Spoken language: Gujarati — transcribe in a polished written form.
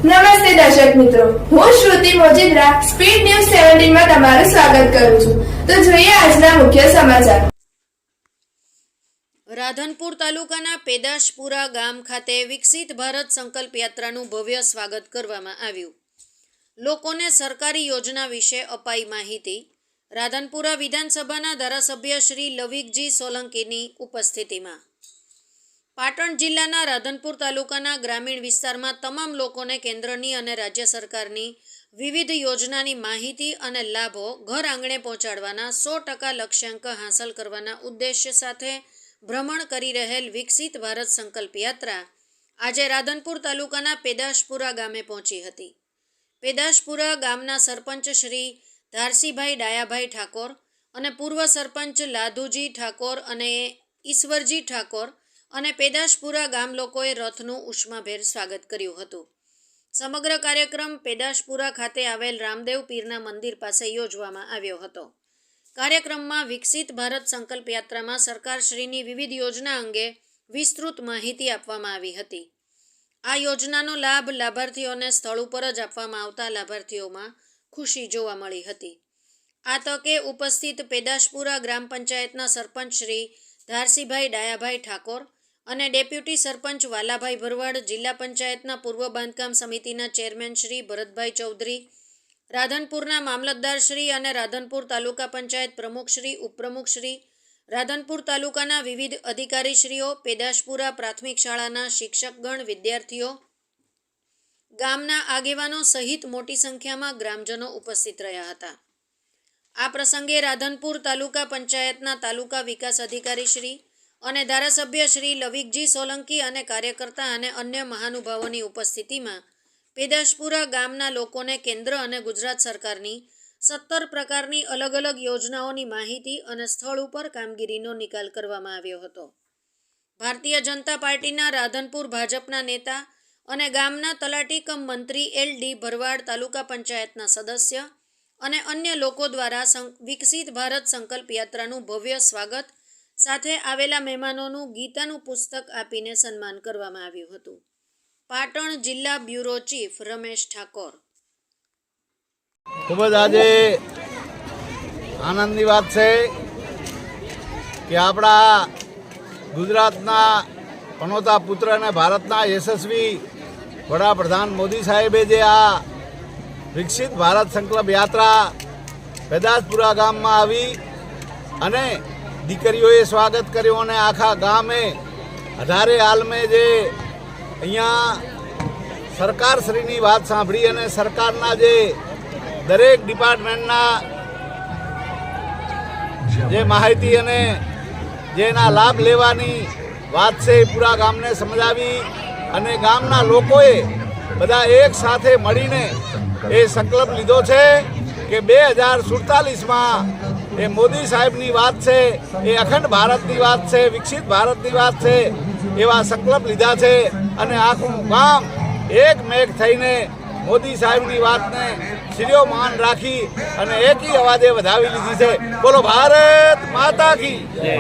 નમસ્તે દર્શક મિત્રો, હું શ્રુતિ મોજીદ્રા સ્પીડ ન્યૂઝ 17 માં તમારું સ્વાગત કરું છું. તો જોઈએ આજના મુખ્ય સમાચાર. રાધનપુર તાલુકાના પેદાશપુરા ગામ ખાતે વિકસિત ભારત સંકલ્પ યાત્રાનું ભવ્ય સ્વાગત કરવામાં આવ્યું. લોકોને સરકારી યોજના વિશે અપાઈ માહિતી. રાધનપુરા વિધાનસભાના ધારાસભ્ય શ્રી લવિકજી સોલંકીની ઉપસ્થિતિમાં. પાટણ જિલ્લાના રાધનપુર તાલુકાના ગ્રામીણ વિસ્તારમાં તમામ લોકોને કેન્દ્રની અને રાજ્ય સરકારની વિવિધ યોજનાની માહિતી અને લાભો ઘર આંગણે પહોંચાડવાના 100% લક્ષ્યાંક હાંસલ કરવાના ઉદ્દેશ્ય સાથે ભ્રમણ કરી રહેલ વિકસિત ભારત સંકલ્પ યાત્રા આજે રાધનપુર તાલુકાના પેદાશપુરા ગામે પહોંચી હતી. પેદાશપુરા ગામના સરપંચ શ્રી ધારસીભાઈ ડાયાભાઈ ઠાકોર અને પૂર્વ સરપંચ લાધુજી ઠાકોર અને ઈશ્વરજી ઠાકોર અને પેદાશપુરા ગામ લોકોએ રથનું ઉષ્માભેર સ્વાગત કર્યું હતું. સમગ્ર કાર્યક્રમ પેદાશપુરા ખાતે આવેલ રામદેવ પીરના મંદિર પાસે યોજવામાં આવ્યો હતો. કાર્યક્રમમાં વિકસિત ભારત સંકલ્પ યાત્રામાં સરકારશ્રીની વિવિધ યોજના અંગે વિસ્તૃત માહિતી આપવામાં આવી હતી. આ યોજનાનો લાભ લાભાર્થીઓને સ્થળ ઉપર જ આપવામાં આવતા લાભાર્થીઓમાં ખુશી જોવા મળી હતી. આ તકે ઉપસ્થિત પેદાશપુરા ગ્રામ પંચાયતના સરપંચ શ્રી ધારસીભાઈ ડાયાભાઈ ઠાકોર અને ડેપ્યુટી સરપંચ વાલાભાઈ ભરવાડ, જિલ્લા પંચાયતના પૂર્વ બાંધકામ સમિતિના ચેરમેન શ્રી ભરતભાઈ ચૌધરી, રાધનપુરના મામલતદાર શ્રી અને રાધનપુર તાલુકા પંચાયત પ્રમુખ શ્રી, ઉપપ્રમુખ શ્રી, રાધનપુર તાલુકાના વિવિધ અધિકારીશ્રીઓ, પેદાશપુરા પ્રાથમિક શાળાના શિક્ષકગણ, વિદ્યાર્થીઓ, ગામના આગેવાનો સહિત મોટી સંખ્યામાં ગ્રામજનો ઉપસ્થિત રહ્યા હતા. આ પ્રસંગે રાધનપુર તાલુકા પંચાયતના તાલુકા વિકાસ અધિકારી શ્રી અને ધારાસભ્ય શ્રી લવિકજી સોલંકી અને કાર્યકર્તા અને અન્ય મહાનુભાવોની ઉપસ્થિતિમાં પેદાશપુરા ગામના લોકોને કેન્દ્ર અને ગુજરાત સરકારની 17 પ્રકારની અલગ અલગ યોજનાઓની માહિતી અને સ્થળ ઉપર કામગીરીનો નિકાલ કરવામાં આવ્યો હતો. ભારતીય જનતા પાર્ટીના રાધનપુર ભાજપના નેતા અને ગામના તલાટી કમ મંત્રી LD ભરવાડ, તાલુકા પંચાયતના સદસ્ય અને અન્ય લોકો દ્વારા વિકસિત ભારત સંકલ્પ યાત્રાનું ભવ્ય સ્વાગત સાથે આવેલા મહેમાનોનું ગીતાનું પુસ્તક આપીને સન્માન કરવામાં આવ્યું હતું. પાટણ જિલ્લા બ્યુરો ચીફ રમેશ ઠાકોર. ખૂબ જ આજે આનંદની વાત છે કે આપણા ગુજરાતના પનોતા પુત્ર અને ભારતના યશસ્વી વડાપ્રધાન મોદી સાહેબે જે આ વિકસિત ભારત સંકલ્પ યાત્રા પેદાશપુરા ગામમાં આવી અને દીકરીઓએ સ્વાગત કર્યું અને આખા ગામે 18 આલમે જે અહીંયા સરકારશ્રીની વાત સાંભળી અને સરકારના જે દરેક ડિપાર્ટમેન્ટના જે માહિતી અને જેના લાભ લેવાની વાત છે એ પૂરા ગામને સમજાવી અને ગામના લોકોએ બધા એક સાથે મળીને એ સંકલ્પ લીધો છે કે 2047માં એ મોદી સાહેબની વાત છે, એ અખંડ ભારતની વાત છે, વિકસિત ભારતની વાત છે, એવા સંકલ્પ લીધા છે અને આખું ગામ એક મેઘ થઈને મોદી સાહેબની વાતને શિરોમાન રાખી અને એકી અવાજે વધાવી લીધી છે. બોલો ભારત માતા કી જય.